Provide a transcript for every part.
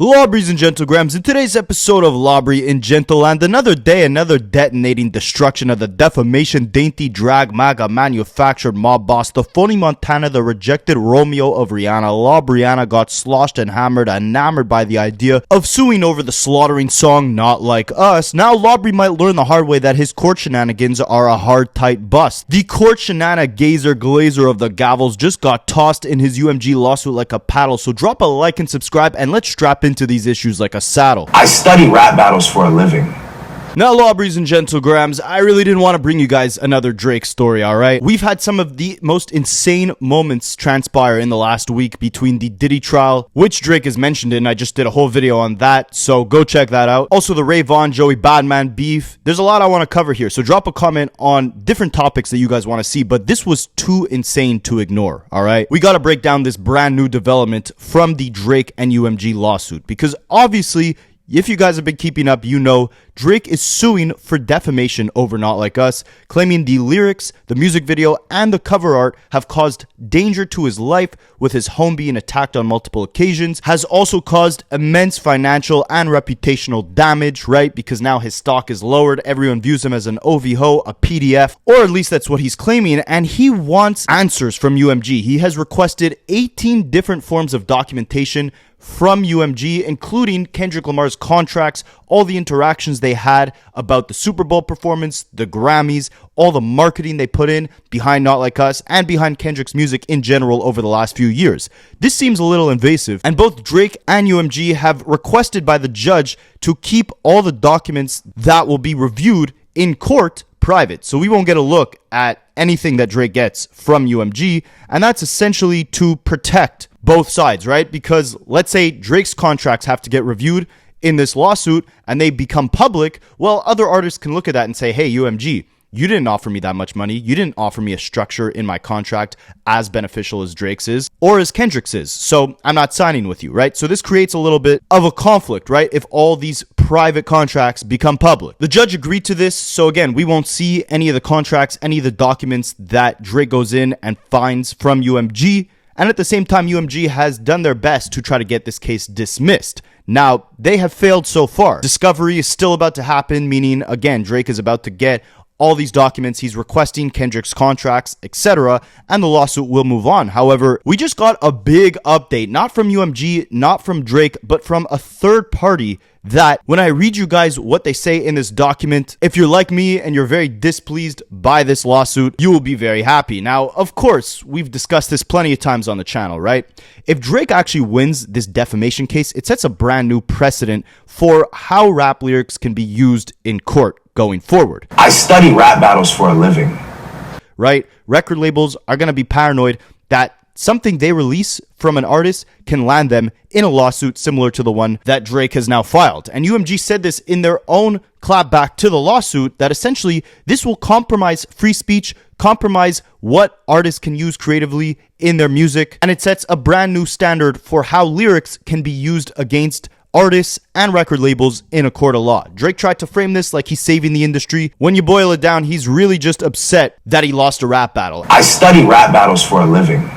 Lawbreeze and Gentlegrams, in today's episode of Lawbree in Gentleland, another day, another detonating destruction of the defamation, dainty drag, MAGA manufactured mob boss, the phony Montana, the rejected Romeo of Rihanna. Brianna got sloshed and hammered, enamored by the idea of suing over the slaughtering song Not Like Us. Now Lawbree might learn the hard way that his court shenanigans are a hard, tight bust. The court shenanigazer glazer of the gavels just got tossed in his UMG lawsuit like a paddle, so drop a like and subscribe and let's strap into these issues like a saddle. I study rap battles for a living. Now, Lawbreeze and Gentlegrams, I really didn't want to bring you guys another Drake story, alright? We've had some of the most insane moments transpire in the last week between the Diddy trial, which Drake is mentioned in. I just did a whole video on that, so go check that out. Also, the Ray Vaughn, Joey Badman beef. There's a lot I want to cover here, so drop a comment on different topics that you guys want to see, but this was too insane to ignore, alright? We got to break down this brand new development from the Drake and UMG lawsuit, because obviously, if you guys have been keeping up, you know Drake is suing for defamation over Not Like Us, claiming the lyrics, the music video, and the cover art have caused danger to his life, with his home being attacked on multiple occasions, has also caused immense financial and reputational damage, right? Because now his stock is lowered, everyone views him as an OVHO, a PDF, or at least that's what he's claiming, and he wants answers from UMG. He has requested 18 different forms of documentation from UMG, including Kendrick Lamar's contracts, all the interactions they had about the Super Bowl performance, the Grammys, all the marketing they put in behind Not Like Us and behind Kendrick's music in general over the last few years. This seems a little invasive, and both Drake and UMG have requested by the judge to keep all the documents that will be reviewed in court private, so we won't get a look at anything that Drake gets from UMG, and that's essentially to protect both sides, right? Because let's say Drake's contracts have to get reviewed in this lawsuit and they become public, well, other artists can look at that and say, hey, UMG, you didn't offer me that much money. You didn't offer me a structure in my contract as beneficial as Drake's is or as Kendrick's is. So I'm not signing with you, right? So this creates a little bit of a conflict, right? If all these private contracts become public. The judge agreed to this. So again, we won't see any of the contracts, any of the documents that Drake goes in and finds from UMG. And at the same time, UMG has done their best to try to get this case dismissed. Now, they have failed so far. Discovery is still about to happen, meaning, again, Drake is about to get all these documents, he's requesting Kendrick's contracts, etc., and the lawsuit will move on. However, we just got a big update, not from UMG, not from Drake, but from a third party that when I read you guys what they say in this document, if you're like me and you're very displeased by this lawsuit, you will be very happy. Now, of course, we've discussed this plenty of times on the channel, right? If Drake actually wins this defamation case, it sets a brand new precedent for how rap lyrics can be used in court going forward. I study rap battles for a living. Right? Record labels are going to be paranoid that something they release from an artist can land them in a lawsuit similar to the one that Drake has now filed. And UMG said this in their own clapback to the lawsuit, that essentially this will compromise free speech, compromise what artists can use creatively in their music, and it sets a brand new standard for how lyrics can be used against artists and record labels in a court of law. Drake tried to frame this like he's saving the industry. When you boil it down, he's really just upset that he lost a rap battle. I study rap battles for a living.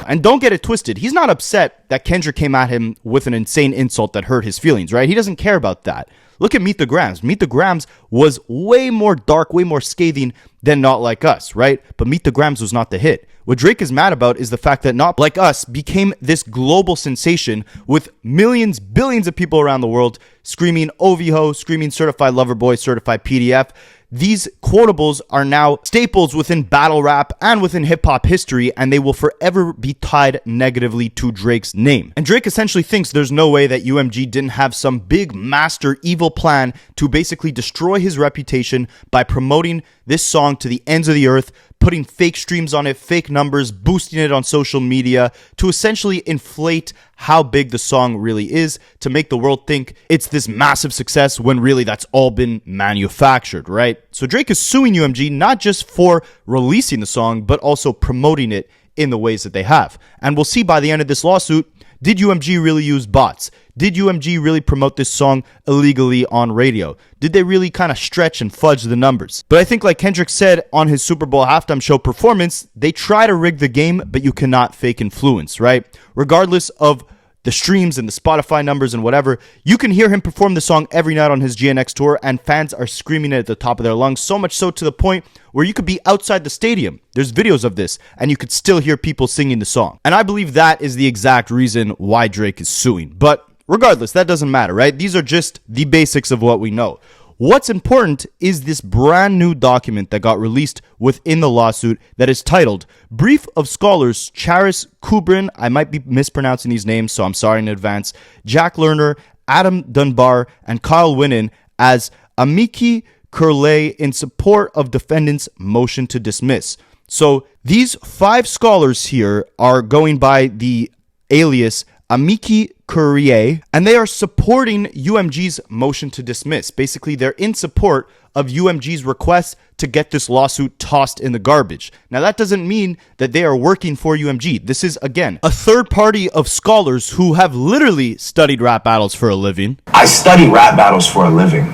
And don't get it twisted, he's not upset that Kendrick came at him with an insane insult that hurt his feelings, right? He doesn't care about that. Look at Meet the Grams. Meet the Grams was way more dark, way more scathing than Not Like Us, right? But Meet the Grams was not the hit. What Drake is mad about is the fact that Not Like Us became this global sensation with millions, billions of people around the world screaming OVHO, screaming Certified Lover Boy, Certified PDF. These quotables are now staples within battle rap and within hip-hop history, and they will forever be tied negatively to Drake's name. And Drake essentially thinks there's no way that UMG didn't have some big master evil plan to basically destroy his reputation by promoting this song to the ends of the earth, putting fake streams on it, fake numbers, boosting it on social media to essentially inflate how big the song really is, to make the world think it's this massive success when really that's all been manufactured, right? So Drake is suing UMG not just for releasing the song, but also promoting it in the ways that they have. And we'll see by the end of this lawsuit, did UMG really use bots? Did UMG really promote this song illegally on radio? Did they really kind of stretch and fudge the numbers? But I think, like Kendrick said on his Super Bowl halftime show performance, they try to rig the game, but you cannot fake influence, right? Regardless of the streams and the Spotify numbers and whatever, you can hear him perform the song every night on his GNX tour, and fans are screaming it at the top of their lungs, so much so to the point where you could be outside the stadium. There's videos of this, and you could still hear people singing the song. And I believe that is the exact reason why Drake is suing. But regardless, that doesn't matter, right? These are just the basics of what we know. What's important is this brand new document that got released within the lawsuit that is titled Brief of Scholars Charis Kubrin, I might be mispronouncing these names, so I'm sorry in advance, Jack Lerner, Adam Dunbar, and Kyle Winnen as AMICI CURIAE in support of defendant's motion to dismiss. So these 5 scholars here are going by the alias AMICI CURIAE, and they are supporting UMG's motion to dismiss. Basically, they're in support of UMG's request to get this lawsuit tossed in the garbage. Now, that doesn't mean that they are working for UMG. This is, again, a third party of scholars who have literally studied rap battles for a living. I study rap battles for a living.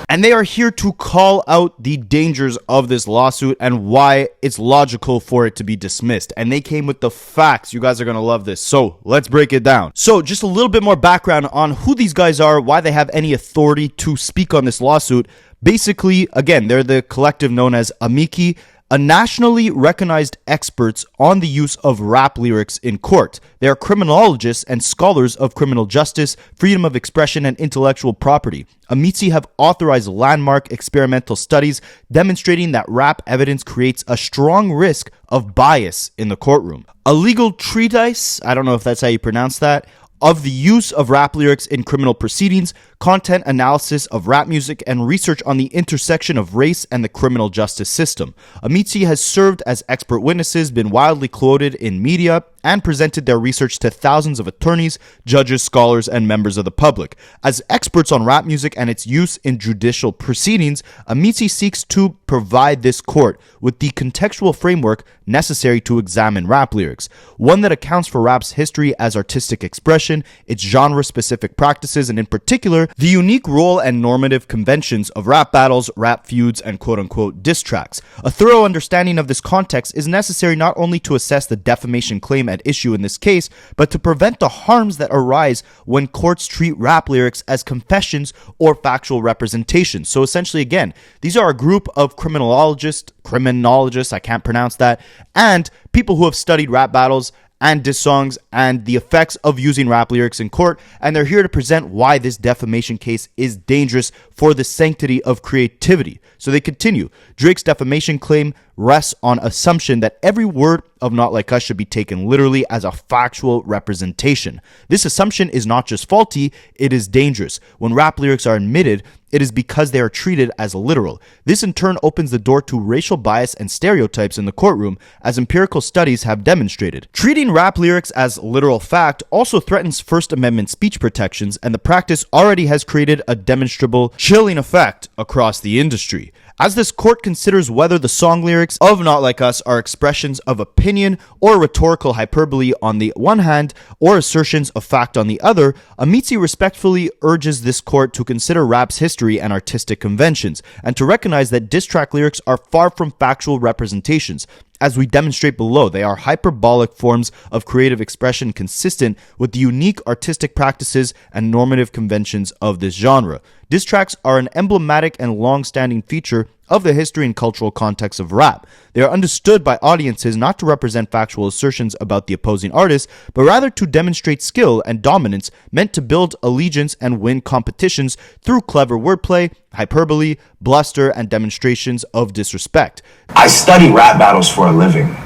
And they are here to call out the dangers of this lawsuit and why it's logical for it to be dismissed. And they came with the facts. You guys are going to love this. So let's break it down. So just a little bit more background on who these guys are, why they have any authority to speak on this lawsuit. Basically, again, they're the collective known as AMICI, a nationally recognized experts on the use of rap lyrics in court. They are criminologists and scholars of criminal justice, freedom of expression, and intellectual property. AMICI have authorized landmark experimental studies demonstrating that rap evidence creates a strong risk of bias in the courtroom. A legal treatise, I don't know if that's how you pronounce that, of the use of rap lyrics in criminal proceedings, content analysis of rap music, and research on the intersection of race and the criminal justice system. AMICI has served as expert witnesses, been widely quoted in media, and presented their research to thousands of attorneys, judges, scholars, and members of the public. As experts on rap music and its use in judicial proceedings, AMICI seeks to provide this court with the contextual framework necessary to examine rap lyrics, one that accounts for rap's history as artistic expression, its genre-specific practices, and in particular, the unique role and normative conventions of rap battles, rap feuds, and quote-unquote diss tracks. A thorough understanding of this context is necessary not only to assess the defamation claim at issue in this case, but to prevent the harms that arise when courts treat rap lyrics as confessions or factual representations. So essentially, again, these are a group of criminologists, I can't pronounce that, and people who have studied rap battles and diss songs and the effects of using rap lyrics in court, and they're here to present why this defamation case is dangerous for the sanctity of creativity. So they continue. Drake's defamation claim rests on assumption that every word of Not Like Us should be taken literally as a factual representation. This assumption is not just faulty, it is dangerous. When rap lyrics are admitted, it is because they are treated as literal. This in turn opens the door to racial bias and stereotypes in the courtroom, as empirical studies have demonstrated. Treating rap lyrics as literal fact also threatens First Amendment speech protections, and the practice already has created a demonstrable chilling effect across the industry. As this court considers whether the song lyrics of Not Like Us are expressions of opinion or rhetorical hyperbole on the one hand, or assertions of fact on the other, AMICI respectfully urges this court to consider rap's history and artistic conventions, and to recognize that diss track lyrics are far from factual representations. As we demonstrate below, they are hyperbolic forms of creative expression consistent with the unique artistic practices and normative conventions of this genre. Diss tracks are an emblematic and long-standing feature of the history and cultural context of rap. They are understood by audiences not to represent factual assertions about the opposing artist, but rather to demonstrate skill and dominance meant to build allegiance and win competitions through clever wordplay, hyperbole, bluster, and demonstrations of disrespect. I study rap battles for a living.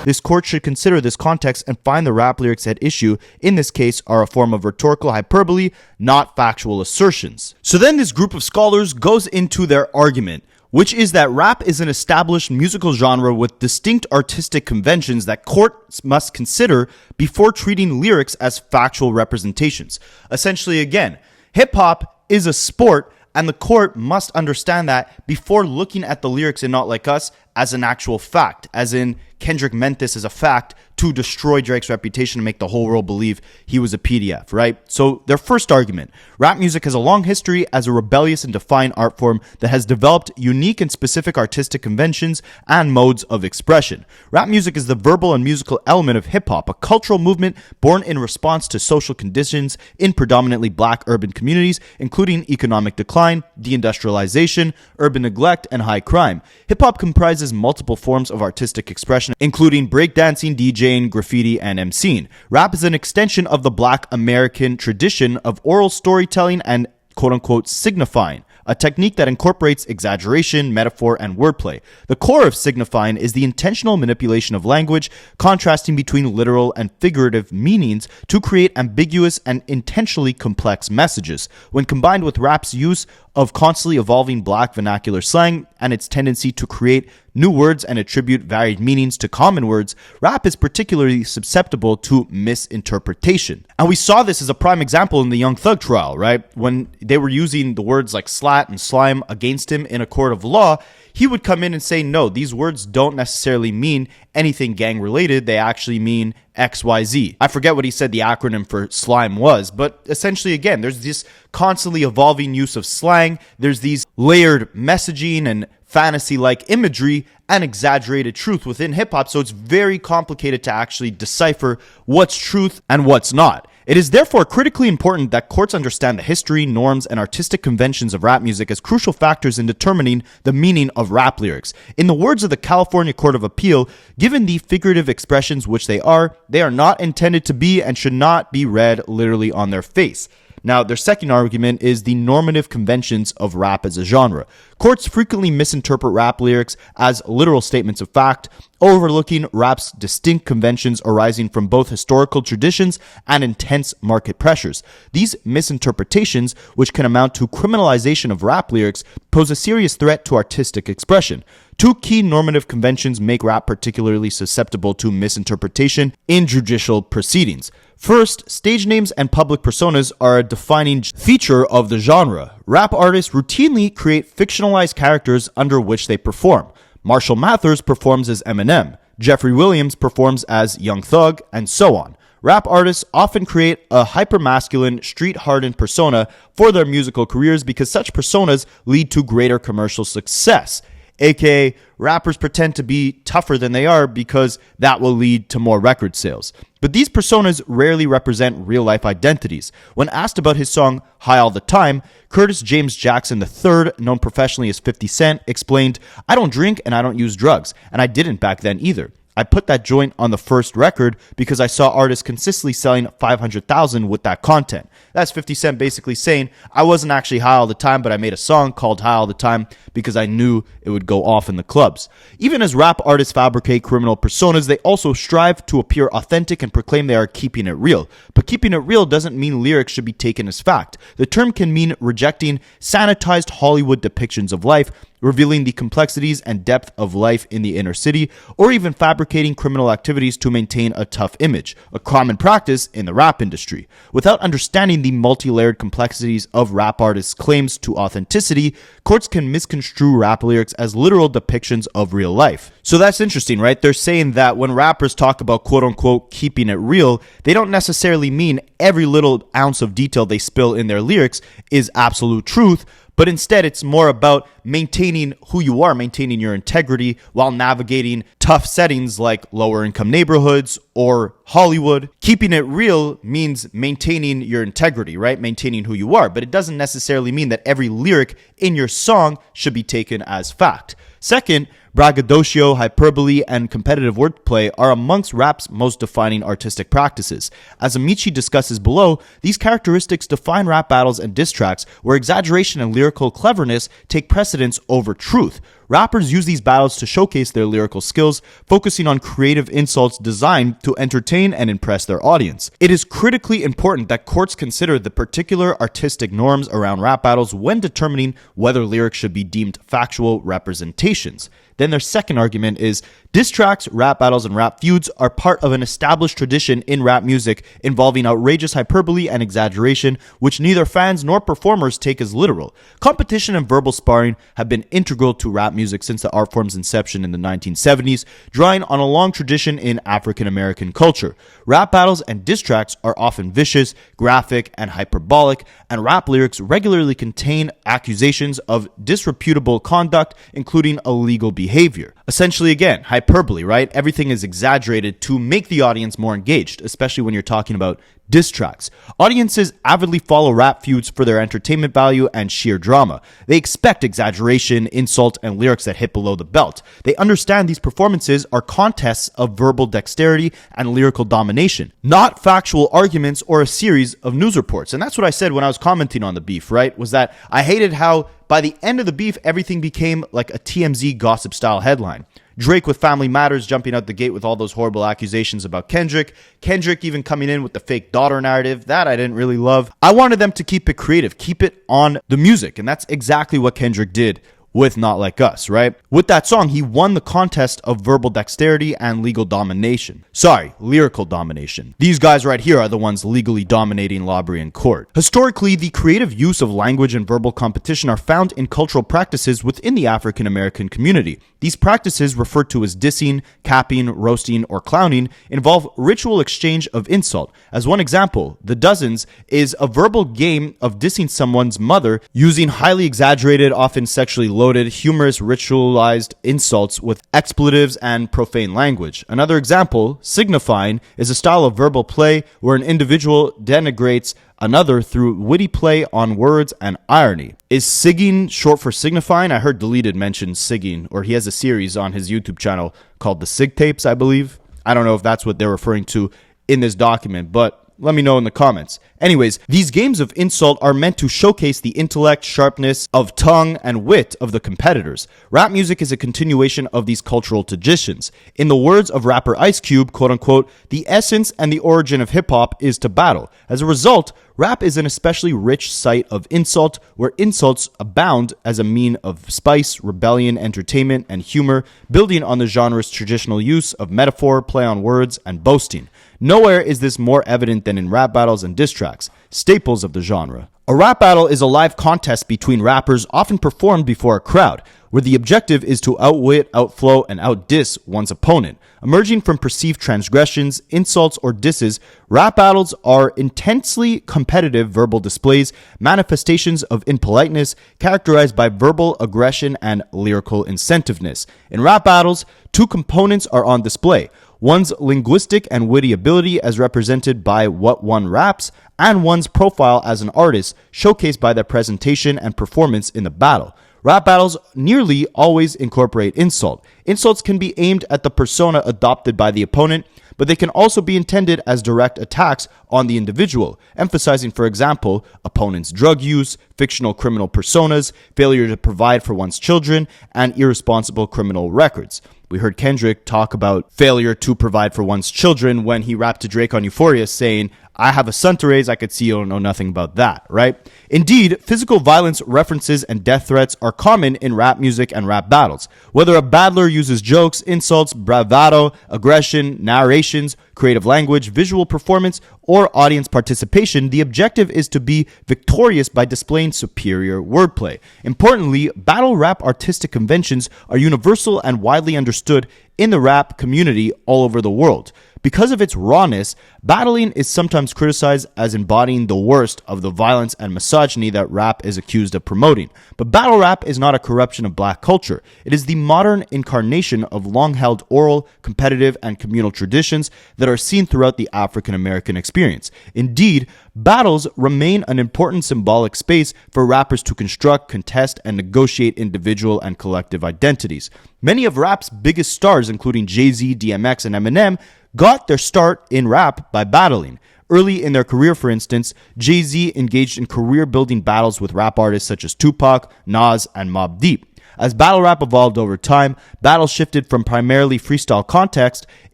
This court should consider this context and find the rap lyrics at issue, in this case, are a form of rhetorical hyperbole, not factual assertions. So then this group of scholars goes into their argument, which is that rap is an established musical genre with distinct artistic conventions that courts must consider before treating lyrics as factual representations. Essentially, again, hip-hop is a sport, and the court must understand that before looking at the lyrics in Not Like Us as an actual fact, as in Kendrick meant this as a fact to destroy Drake's reputation and make the whole world believe he was a PDF, right? So their first argument, rap music has a long history as a rebellious and defiant art form that has developed unique and specific artistic conventions and modes of expression. Rap music is the verbal and musical element of hip-hop, a cultural movement born in response to social conditions in predominantly black urban communities, including economic decline, deindustrialization, urban neglect, and high crime. Hip-hop comprises multiple forms of artistic expression, including breakdancing, DJing, graffiti, and MCing. Rap is an extension of the Black American tradition of oral storytelling and quote-unquote signifying, a technique that incorporates exaggeration, metaphor, and wordplay. The core of signifying is the intentional manipulation of language, contrasting between literal and figurative meanings to create ambiguous and intentionally complex messages. When combined with rap's use of constantly evolving black vernacular slang and its tendency to create new words and attribute varied meanings to common words, rap is particularly susceptible to misinterpretation. And we saw this as a prime example in the Young Thug trial, right? When they were using the words like slat and slime against him in a court of law, he would come in and say, no, these words don't necessarily mean anything gang related. They actually mean XYZ. I forget what he said the acronym for slime was, but essentially, again, there's this constantly evolving use of slang. There's these layered messaging and fantasy-like imagery and exaggerated truth within hip-hop, so it's very complicated to actually decipher what's truth and what's not. It is therefore critically important that courts understand the history, norms, and artistic conventions of rap music as crucial factors in determining the meaning of rap lyrics. In the words of the California Court of Appeal, given the figurative expressions which they are not intended to be and should not be read literally on their face. Now, their second argument is the normative conventions of rap as a genre. Courts frequently misinterpret rap lyrics as literal statements of fact, overlooking rap's distinct conventions arising from both historical traditions and intense market pressures. These misinterpretations, which can amount to criminalization of rap lyrics, pose a serious threat to artistic expression. Two key normative conventions make rap particularly susceptible to misinterpretation in judicial proceedings. First, stage names and public personas are a defining feature of the genre. Rap artists routinely create fictionalized characters under which they perform. Marshall Mathers performs as Eminem, Jeffrey Williams performs as Young Thug, and so on. Rap artists often create a hypermasculine, street-hardened persona for their musical careers because such personas lead to greater commercial success. AKA, rappers pretend to be tougher than they are because that will lead to more record sales. But these personas rarely represent real-life identities. When asked about his song High All the Time, Curtis James Jackson III, known professionally as 50 Cent, explained, "I don't drink and I don't use drugs, and I didn't back then either. I put that joint on the first record because I saw artists consistently selling 500,000 with that content." That's 50 Cent basically saying, I wasn't actually high all the time, but I made a song called High All the Time because I knew it would go off in the clubs. Even as rap artists fabricate criminal personas, they also strive to appear authentic and proclaim they are keeping it real. But keeping it real doesn't mean lyrics should be taken as fact. The term can mean rejecting sanitized Hollywood depictions of life, revealing the complexities and depth of life in the inner city, or even fabricating criminal activities to maintain a tough image, a common practice in the rap industry. Without understanding the multi-layered complexities of rap artists' claims to authenticity, courts can misconstrue rap lyrics as literal depictions of real life. So that's interesting, right? They're saying that when rappers talk about quote-unquote keeping it real, they don't necessarily mean every little ounce of detail they spill in their lyrics is absolute truth, but instead it's more about maintaining who you are, maintaining your integrity while navigating tough settings like lower income neighborhoods or Hollywood. Keeping it real means maintaining your integrity, right? Maintaining who you are, but it doesn't necessarily mean that every lyric in your song should be taken as fact. Second, braggadocio, hyperbole, and competitive wordplay are amongst rap's most defining artistic practices. As AMICI discusses below, these characteristics define rap battles and diss tracks where exaggeration and lyrical cleverness take precedence over truth. Rappers use these battles to showcase their lyrical skills, focusing on creative insults designed to entertain and impress their audience. It is critically important that courts consider the particular artistic norms around rap battles when determining whether lyrics should be deemed factual representations. Then their second argument is diss tracks, rap battles, and rap feuds are part of an established tradition in rap music involving outrageous hyperbole and exaggeration, which neither fans nor performers take as literal. Competition and verbal sparring have been integral to rap music since the art form's inception in the 1970s, drawing on a long tradition in African American culture. Rap battles and diss tracks are often vicious, graphic, and hyperbolic, and rap lyrics regularly contain accusations of disreputable conduct, including illegal behavior. Essentially, again, hyperbole, right? Everything is exaggerated to make the audience more engaged, especially when you're talking about diss tracks. Audiences avidly follow rap feuds for their entertainment value and sheer drama. They expect exaggeration, insult, and lyrics that hit below the belt. They understand these performances are contests of verbal dexterity and lyrical domination, not factual arguments or a series of news reports. And that's what I said when I was commenting on the beef, right? Was that I hated how by the end of the beef, everything became like a TMZ gossip style headline. Drake with Family Matters jumping out the gate with all those horrible accusations about Kendrick. Kendrick even coming in with the fake daughter narrative. That I didn't really love. I wanted them to keep it creative, keep it on the music. And that's exactly what Kendrick did with Not Like Us, right? With that song, he won the contest of verbal dexterity and legal domination. Sorry, lyrical domination. These guys right here are the ones legally dominating Lobby in court. Historically, the creative use of language and verbal competition are found in cultural practices within the African American community. These practices, referred to as dissing, capping, roasting, or clowning, involve ritual exchange of insult. As one example, the Dozens is a verbal game of dissing someone's mother using highly exaggerated, often sexually loaded, humorous, ritualized insults with expletives and profane language. Another example, signifying, is a style of verbal play where an individual denigrates another through witty play on words and irony. Is sigging short for signifying? I heard Deleted mention sigging, or he has a series on his YouTube channel called The Sig Tapes, I believe. I don't know if that's what they're referring to in this document, but let me know in the comments. Anyways, these games of insult are meant to showcase the intellect, sharpness of tongue, and wit of the competitors. Rap music is a continuation of these cultural traditions. In the words of rapper Ice Cube, quote unquote, the essence and the origin of hip hop is to battle. As a result, rap is an especially rich site of insult, where insults abound as a mean of spice, rebellion, entertainment, and humor, building on the genre's traditional use of metaphor, play on words, and boasting. Nowhere is this more evident than in rap battles and diss tracks, staples of the genre. A rap battle is a live contest between rappers, often performed before a crowd, where the objective is to outwit, outflow, and outdiss one's opponent. Emerging from perceived transgressions, insults, or disses, rap battles are intensely competitive verbal displays, manifestations of impoliteness, characterized by verbal aggression and lyrical incentiveness. In rap battles, two components are on display: one's linguistic and witty ability as represented by what one raps, and one's profile as an artist, showcased by their presentation and performance in the battle. Rap battles nearly always incorporate insult. Insults can be aimed at the persona adopted by the opponent, but they can also be intended as direct attacks on the individual, emphasizing, for example, opponent's drug use, fictional criminal personas, failure to provide for one's children, and irresponsible criminal records. We heard Kendrick talk about failure to provide for one's children when he rapped to Drake on Euphoria, saying, I have a son to raise, I could see you don't know nothing about that, right? Indeed, physical violence references and death threats are common in rap music and rap battles. Whether a battler uses jokes, insults, bravado, aggression, narrations, creative language, visual performance, or audience participation, the objective is to be victorious by displaying superior wordplay. Importantly, battle rap artistic conventions are universal and widely understood in the rap community all over the world. Because of its rawness, battling is sometimes criticized as embodying the worst of the violence and misogyny that rap is accused of promoting. But battle rap is not a corruption of black culture. It is the modern incarnation of long-held oral, competitive, and communal traditions that are seen throughout the African American experience. Indeed, battles remain an important symbolic space for rappers to construct, contest, and negotiate individual and collective identities. Many of rap's biggest stars, including Jay-Z, DMX, and Eminem, got their start in rap by battling. Early in their career, for instance, Jay-Z engaged in career-building battles with rap artists such as Tupac, Nas, and Mobb Deep. As battle rap evolved over time, battles shifted from primarily freestyle context,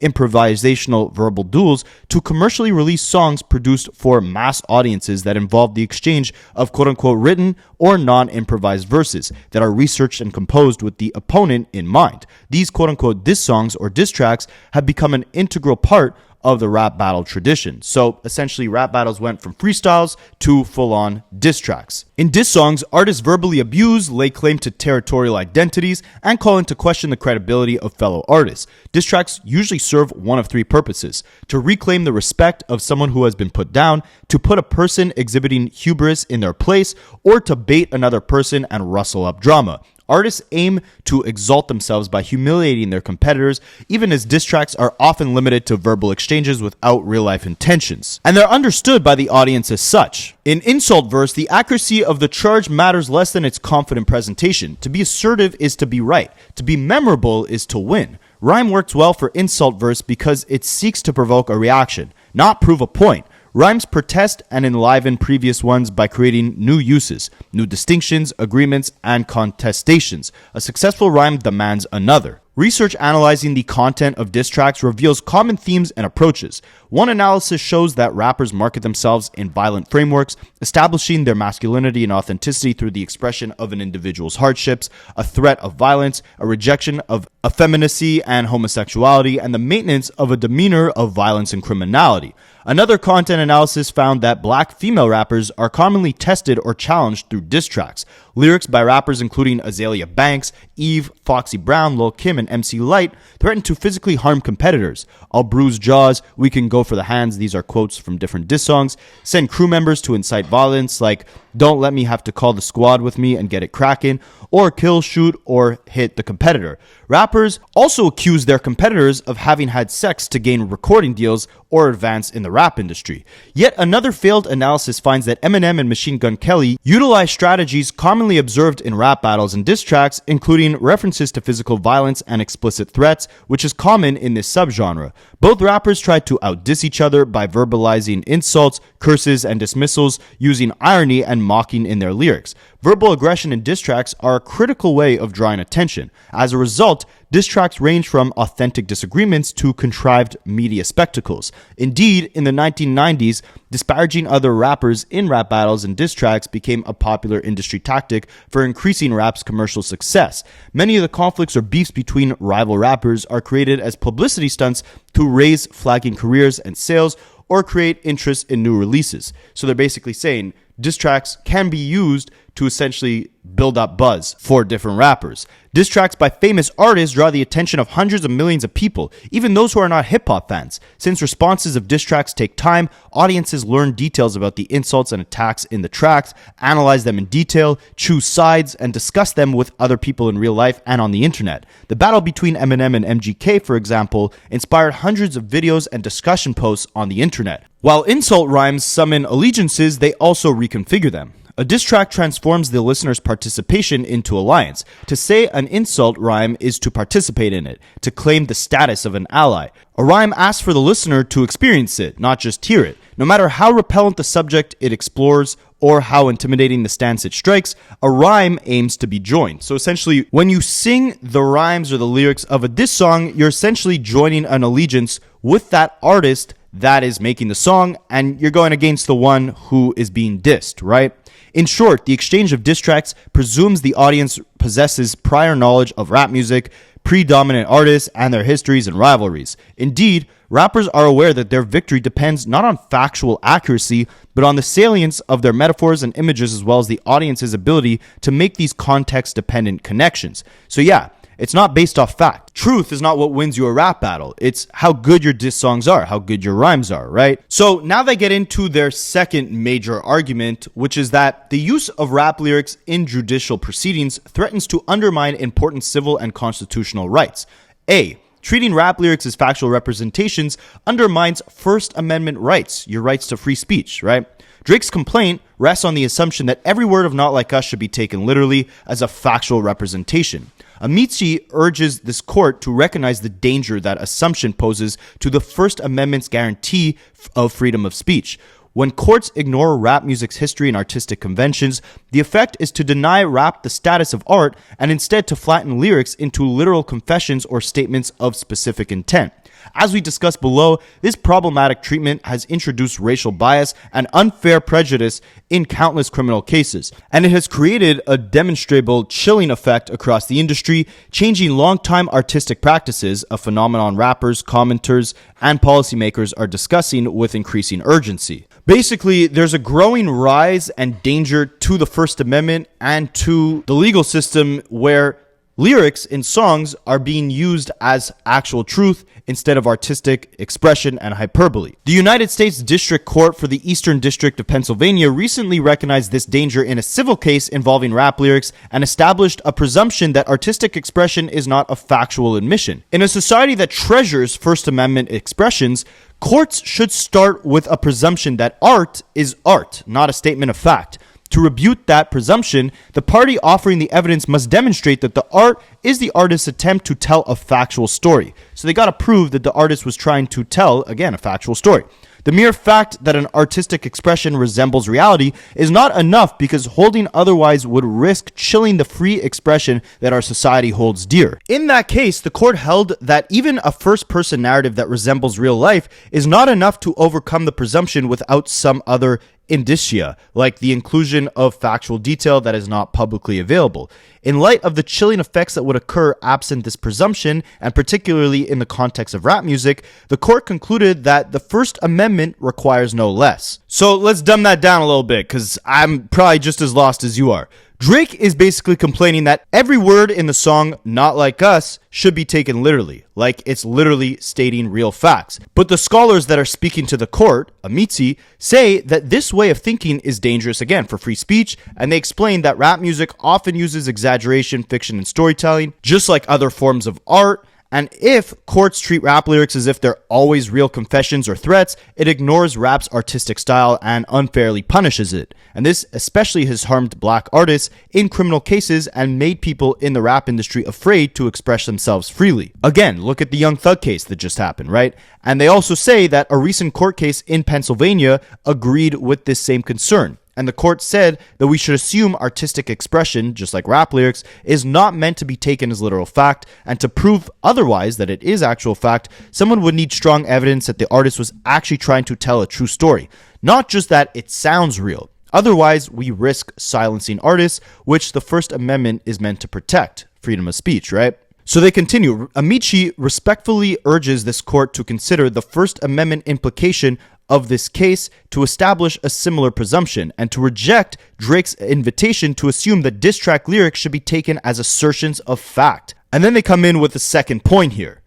improvisational verbal duels, to commercially released songs produced for mass audiences that involved the exchange of quote-unquote written or non-improvised verses that are researched and composed with the opponent in mind. These quote-unquote diss songs or diss tracks have become an integral part of the rap battle tradition. So essentially, rap battles went from freestyles to full-on diss tracks. In diss songs, artists verbally abuse, lay claim to territorial identities, and call into question the credibility of fellow artists. Diss tracks usually serve one of three purposes: to reclaim the respect of someone who has been put down, to put a person exhibiting hubris in their place, or to bait another person and rustle up drama. Artists aim to exalt themselves by humiliating their competitors, even as diss tracks are often limited to verbal exchanges without real-life intentions. And they're understood by the audience as such. In insult verse, the accuracy of the charge matters less than its confident presentation. To be assertive is to be right. To be memorable is to win. Rhyme works well for insult verse because it seeks to provoke a reaction, not prove a point. Rhymes protest and enliven previous ones by creating new uses, new distinctions, agreements, and contestations. A successful rhyme demands another. Research analyzing the content of diss tracks reveals common themes and approaches. One analysis shows that rappers market themselves in violent frameworks, establishing their masculinity and authenticity through the expression of an individual's hardships, a threat of violence, a rejection of effeminacy and homosexuality, and the maintenance of a demeanor of violence and criminality. Another content analysis found that black female rappers are commonly tested or challenged through diss tracks. Lyrics by rappers including Azalea Banks, Eve, Foxy Brown, Lil Kim, and MC Lyte threaten to physically harm competitors. I'll bruise jaws, we can go for the hands. These are quotes from different diss songs. Send crew members to incite violence, like don't let me have to call the squad with me and get it cracking, or kill, shoot, or hit the competitor. Rappers also accuse their competitors of having had sex to gain recording deals or advance in the rap industry. Yet another failed analysis finds that Eminem and Machine Gun Kelly utilize strategies commonly observed in rap battles and diss tracks, including references to physical violence and explicit threats, which is common in this subgenre. Both rappers tried to outdiss each other by verbalizing insults, curses, and dismissals, using irony and mocking in their lyrics. Verbal aggression in diss tracks are a critical way of drawing attention. As a result, diss tracks range from authentic disagreements to contrived media spectacles. Indeed, in the 1990s, disparaging other rappers in rap battles and diss tracks became a popular industry tactic for increasing rap's commercial success. Many of the conflicts or beefs between rival rappers are created as publicity stunts to raise flagging careers and sales or create interest in new releases. So they're basically saying diss tracks can be used to essentially build up buzz for different rappers. Diss tracks by famous artists draw the attention of hundreds of millions of people, even those who are not hip-hop fans. Since responses of diss tracks take time, audiences learn details about the insults and attacks in the tracks, analyze them in detail, choose sides, and discuss them with other people in real life and on the internet. The battle between Eminem and MGK, for example, inspired hundreds of videos and discussion posts on the internet. While insult rhymes summon allegiances, they also reconfigure them. A diss track transforms the listener's participation into alliance. To say an insult rhyme is to participate in it, to claim the status of an ally. A rhyme asks for the listener to experience it, not just hear it. No matter how repellent the subject it explores or how intimidating the stance it strikes, a rhyme aims to be joined. So essentially, when you sing the rhymes or the lyrics of a diss song, you're essentially joining an allegiance with that artist that is making the song, and you're going against the one who is being dissed, right? In short, the exchange of diss tracks presumes the audience possesses prior knowledge of rap music, predominant artists, and their histories and rivalries. Indeed, rappers are aware that their victory depends not on factual accuracy, but on the salience of their metaphors and images, as well as the audience's ability to make these context-dependent connections. So yeah, it's not based off fact. Truth is not what wins you a rap battle. It's how good your diss songs are, how good your rhymes are, right? So now they get into their second major argument, which is that the use of rap lyrics in judicial proceedings threatens to undermine important civil and constitutional rights. A. Treating rap lyrics as factual representations undermines First Amendment rights, your rights to free speech, right? Drake's complaint rests on the assumption that every word of Not Like Us should be taken literally as a factual representation. AMICI urges this court to recognize the danger that assumption poses to the First Amendment's guarantee of freedom of speech. When courts ignore rap music's history and artistic conventions, the effect is to deny rap the status of art and instead to flatten lyrics into literal confessions or statements of specific intent. As we discussed below, this problematic treatment has introduced racial bias and unfair prejudice in countless criminal cases, and it has created a demonstrable chilling effect across the industry, changing long-time artistic practices, a phenomenon rappers, commenters, and policymakers are discussing with increasing urgency. Basically, there's a growing rise and danger to the First Amendment and to the legal system where lyrics in songs are being used as actual truth instead of artistic expression and hyperbole. The United States District Court for the Eastern District of Pennsylvania recently recognized this danger in a civil case involving rap lyrics and established a presumption that artistic expression is not a factual admission. In a society that treasures First Amendment expressions, courts should start with a presumption that art is art, not a statement of fact. To rebut that presumption, the party offering the evidence must demonstrate that the art is the artist's attempt to tell a factual story. So they got to prove that the artist was trying to tell, again, a factual story. The mere fact that an artistic expression resembles reality is not enough because holding otherwise would risk chilling the free expression that our society holds dear. In that case, the court held that even a first-person narrative that resembles real life is not enough to overcome the presumption without some other indicia, like the inclusion of factual detail that is not publicly available. In light of the chilling effects that would occur absent this presumption, and particularly in the context of rap music, the court concluded that the First Amendment requires no less. So let's dumb that down a little bit, because I'm probably just as lost as you are. Drake is basically complaining that every word in the song Not Like Us should be taken literally, like it's literally stating real facts. But the scholars that are speaking to the court, AMICI, say that this way of thinking is dangerous again for free speech, and they explain that rap music often uses exaggeration, fiction, and storytelling, just like other forms of art. And if courts treat rap lyrics as if they're always real confessions or threats, it ignores rap's artistic style and unfairly punishes it. And this especially has harmed black artists in criminal cases and made people in the rap industry afraid to express themselves freely. Again, look at the Young Thug case that just happened, right? And they also say that a recent court case in Pennsylvania agreed with this same concern. And the court said that we should assume artistic expression, just like rap lyrics, is not meant to be taken as literal fact, and to prove otherwise that it is actual fact, someone would need strong evidence that the artist was actually trying to tell a true story, not just that it sounds real. Otherwise, we risk silencing artists, which the First Amendment is meant to protect, freedom of speech, right? So they continue. AMICI respectfully urges this court to consider the First Amendment implication of this case to establish a similar presumption and to reject Drake's invitation to assume that diss track lyrics should be taken as assertions of fact. And then they come in with the second point here.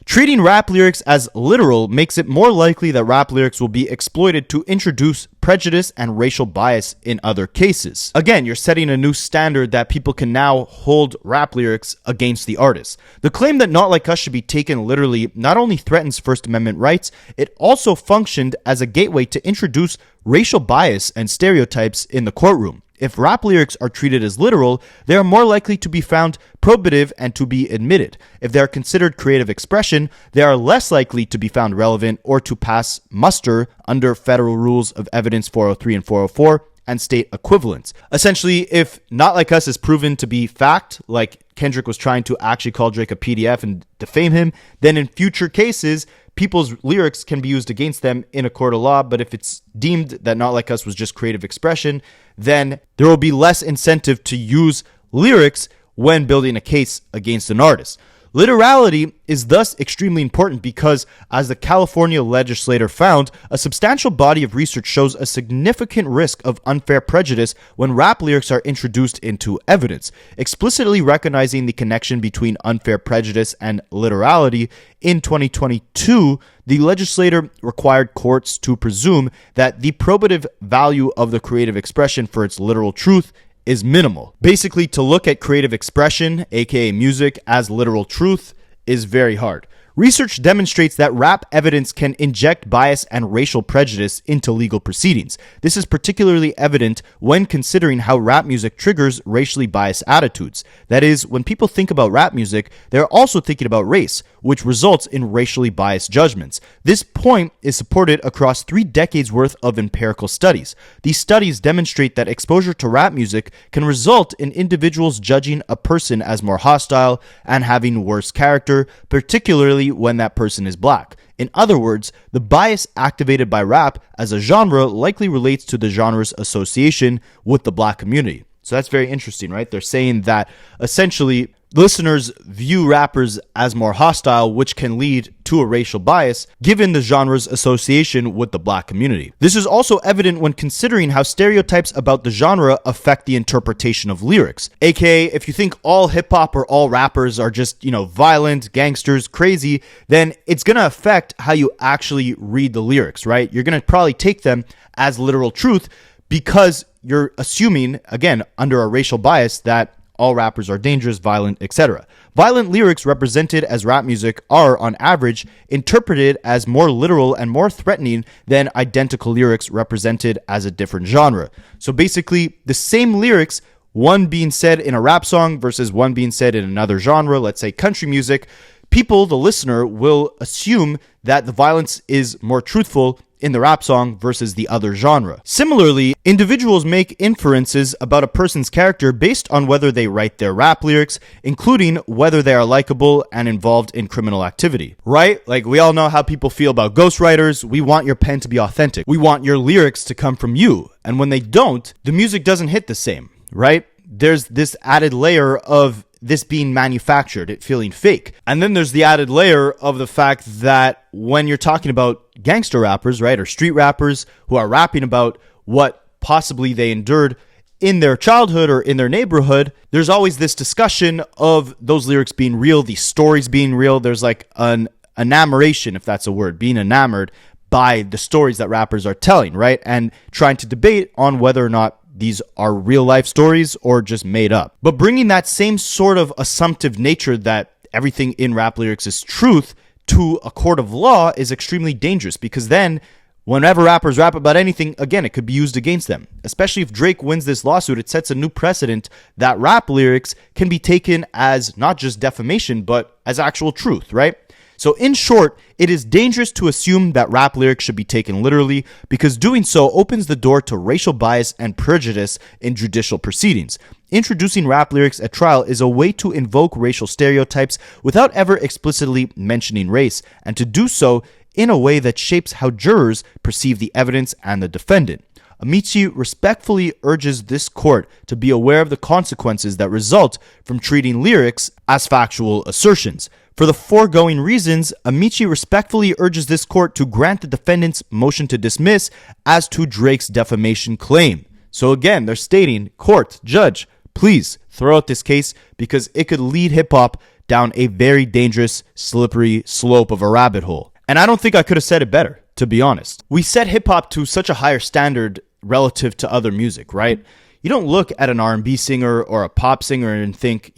Treating rap lyrics as literal makes it more likely that rap lyrics will be exploited to introduce prejudice and racial bias in other cases. Again, you're setting a new standard that people can now hold rap lyrics against the artist. The claim that Not Like Us should be taken literally not only threatens First Amendment rights, it also functioned as a gateway to introduce racial bias and stereotypes in the courtroom. If rap lyrics are treated as literal, they are more likely to be found probative and to be admitted. If they are considered creative expression, they are less likely to be found relevant or to pass muster under federal rules of evidence 403 and 404 and state equivalents. Essentially, if Not Like Us is proven to be fact, like Kendrick was trying to actually call Drake a PDF and defame him, then in future cases, people's lyrics can be used against them in a court of law. But if it's deemed that Not Like Us was just creative expression, then there will be less incentive to use lyrics when building a case against an artist. Literality is thus extremely important because, as the California legislator found, a substantial body of research shows a significant risk of unfair prejudice when rap lyrics are introduced into evidence. Explicitly recognizing the connection between unfair prejudice and literality, in 2022, the legislator required courts to presume that the probative value of the creative expression for its literal truth is minimal. Basically, to look at creative expression, aka music, as literal truth is very hard. Research demonstrates that rap evidence can inject bias and racial prejudice into legal proceedings. This is particularly evident when considering how rap music triggers racially biased attitudes. That is, when people think about rap music, they're also thinking about race, which results in racially biased judgments. This point is supported across 3 decades worth of empirical studies. These studies demonstrate that exposure to rap music can result in individuals judging a person as more hostile and having worse character, particularly when that person is black. In other words, the bias activated by rap as a genre likely relates to the genre's association with the black community. So that's very interesting, right? They're saying that essentially listeners view rappers as more hostile, which can lead to a racial bias given the genre's association with the black community. This is also evident when considering how stereotypes about the genre affect the interpretation of lyrics. AKA, if you think all hip-hop or all rappers are just, violent, gangsters, crazy, then it's going to affect how you actually read the lyrics, right? You're going to probably take them as literal truth because you're assuming, again, under a racial bias, that all rappers are dangerous, violent, etc. Violent lyrics represented as rap music are, on average, interpreted as more literal and more threatening than identical lyrics represented as a different genre. So basically, the same lyrics, one being said in a rap song versus one being said in another genre, let's say country music, people, the listener, will assume that the violence is more truthful in the rap song versus the other genre. Similarly, individuals make inferences about a person's character based on whether they write their rap lyrics, including whether they are likable and involved in criminal activity, right? Like, we all know how people feel about ghostwriters. We want your pen to be authentic. We want your lyrics to come from you. And when they don't, the music doesn't hit the same, right? There's this added layer of this being manufactured, it feeling fake. And then there's the added layer of the fact that when you're talking about gangster rappers, right, or street rappers who are rapping about what possibly they endured in their childhood or in their neighborhood, there's always this discussion of those lyrics being real, these stories being real. There's like an enamoration, if that's a word, being enamored by the stories that rappers are telling, right? And trying to debate on whether or not these are real life stories or just made up. But bringing that same sort of assumptive nature that everything in rap lyrics is truth to a court of law is extremely dangerous, because then whenever rappers rap about anything, again, it could be used against them. Especially if Drake wins this lawsuit, it sets a new precedent that rap lyrics can be taken as not just defamation, but as actual truth, right? So in short, it is dangerous to assume that rap lyrics should be taken literally, because doing so opens the door to racial bias and prejudice in judicial proceedings. Introducing rap lyrics at trial is a way to invoke racial stereotypes without ever explicitly mentioning race, and to do so in a way that shapes how jurors perceive the evidence and the defendant. AMICI respectfully urges this court to be aware of the consequences that result from treating lyrics as factual assertions. For the foregoing reasons, AMICI respectfully urges this court to grant the defendant's motion to dismiss as to Drake's defamation claim. So again, they're stating, court, judge, please throw out this case because it could lead hip-hop down a very dangerous, slippery slope of a rabbit hole. And I don't think I could have said it better, to be honest. We set hip-hop to such a higher standard relative to other music, right? You don't look at an R&B singer or a pop singer and think,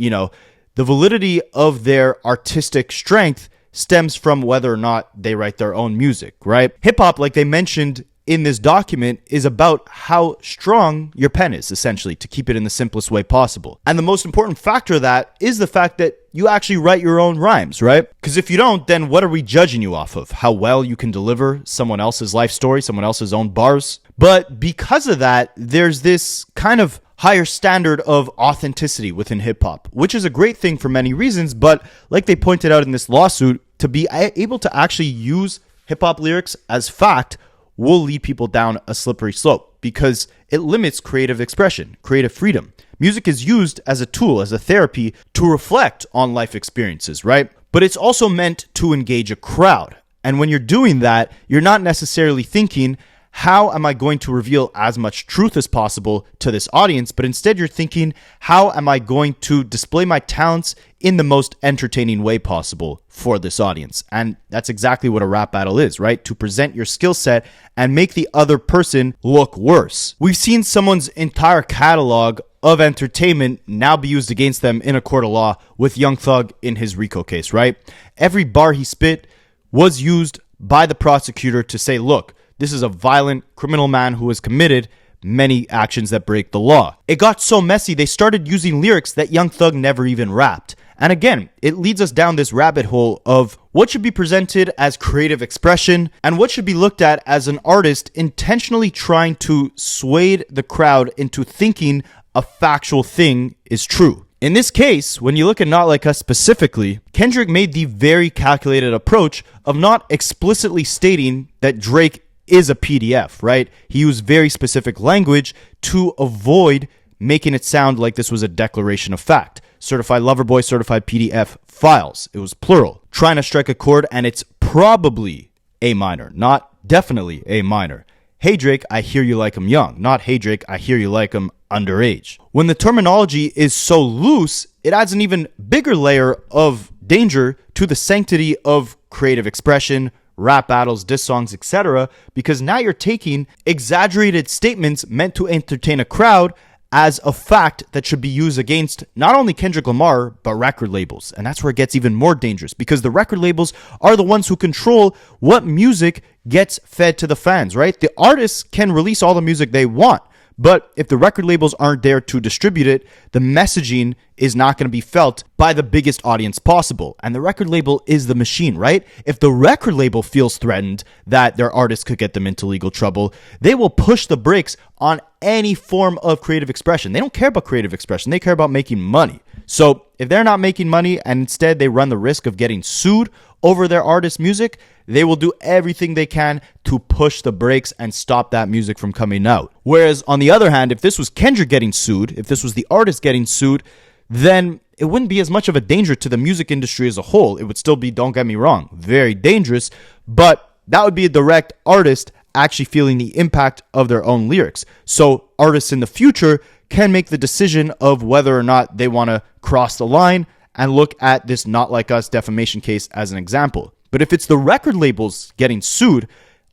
the validity of their artistic strength stems from whether or not they write their own music, right? Hip-hop, like they mentioned in this document, is about how strong your pen is, essentially, to keep it in the simplest way possible. And the most important factor of that is the fact that you actually write your own rhymes, right? Because if you don't, then what are we judging you off of? How well you can deliver someone else's life story, someone else's own bars? But because of that, there's this kind of higher standard of authenticity within hip-hop, which is a great thing for many reasons. But like they pointed out in this lawsuit, to be able to actually use hip-hop lyrics as fact will lead people down a slippery slope, because it limits creative expression, creative freedom. Music is used as a tool, as a therapy to reflect on life experiences, right? But it's also meant to engage a crowd. And when you're doing that, you're not necessarily thinking, how am I going to reveal as much truth as possible to this audience? But instead you're thinking, how am I going to display my talents in the most entertaining way possible for this audience? And that's exactly what a rap battle is, right? To present your skill set and make the other person look worse. We've seen someone's entire catalog of entertainment now be used against them in a court of law with Young Thug in his RICO case, right? Every bar he spit was used by the prosecutor to say, look, this is a violent criminal man who has committed many actions that break the law. It got so messy, they started using lyrics that Young Thug never even rapped. And again, it leads us down this rabbit hole of what should be presented as creative expression and what should be looked at as an artist intentionally trying to sway the crowd into thinking a factual thing is true. In this case, when you look at Not Like Us specifically, Kendrick made the very calculated approach of not explicitly stating that Drake is a PDF, right? He used very specific language to avoid making it sound like this was a declaration of fact. Certified Lover Boy, certified PDF files. It was plural. Trying to strike a chord, and it's probably A minor, not definitely A minor. Hey Drake, I hear you like him young. Not hey Drake, I hear you like him underage. When the terminology is so loose, it adds an even bigger layer of danger to the sanctity of creative expression, rap battles, diss songs, etc. Because now you're taking exaggerated statements meant to entertain a crowd as a fact that should be used against not only Kendrick Lamar, but record labels. And that's where it gets even more dangerous, because the record labels are the ones who control what music gets fed to the fans, right? The artists can release all the music they want, but if the record labels aren't there to distribute it, the messaging is not going to be felt by the biggest audience possible. And the record label is the machine, right? If the record label feels threatened that their artist could get them into legal trouble, they will push the brakes on any form of creative expression. They don't care about creative expression. They care about making money. So if they're not making money and instead they run the risk of getting sued over their artist's music, they will do everything they can to push the brakes and stop that music from coming out. Whereas on the other hand, if this was Kendrick getting sued, if this was the artist getting sued, then it wouldn't be as much of a danger to the music industry as a whole. It would still be, don't get me wrong, very dangerous, but that would be a direct artist actually feeling the impact of their own lyrics. So artists in the future can make the decision of whether or not they want to cross the line and look at this Not Like Us defamation case as an example. But if it's the record labels getting sued,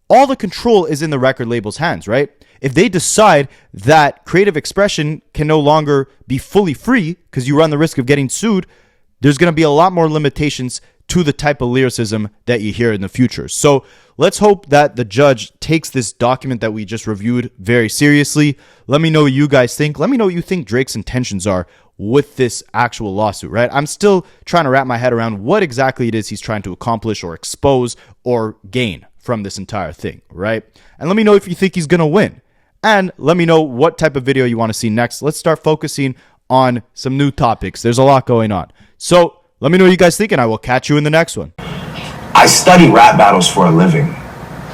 all the control is in the record label's hands, right? If they decide that creative expression can no longer be fully free because you run the risk of getting sued, there's going to be a lot more limitations to the type of lyricism that you hear in the future. So let's hope that the judge takes this document that we just reviewed very seriously. Let me know what you guys think. Let me know what you think Drake's intentions are with this actual lawsuit, right? I'm still trying to wrap my head around what exactly it is he's trying to accomplish or expose or gain from this entire thing, right? And let me know if you think he's going to win. And let me know what type of video you want to see next. Let's start focusing on some new topics. There's a lot going on. So let me know what you guys think, and I will catch you in the next one. I study rap battles for a living.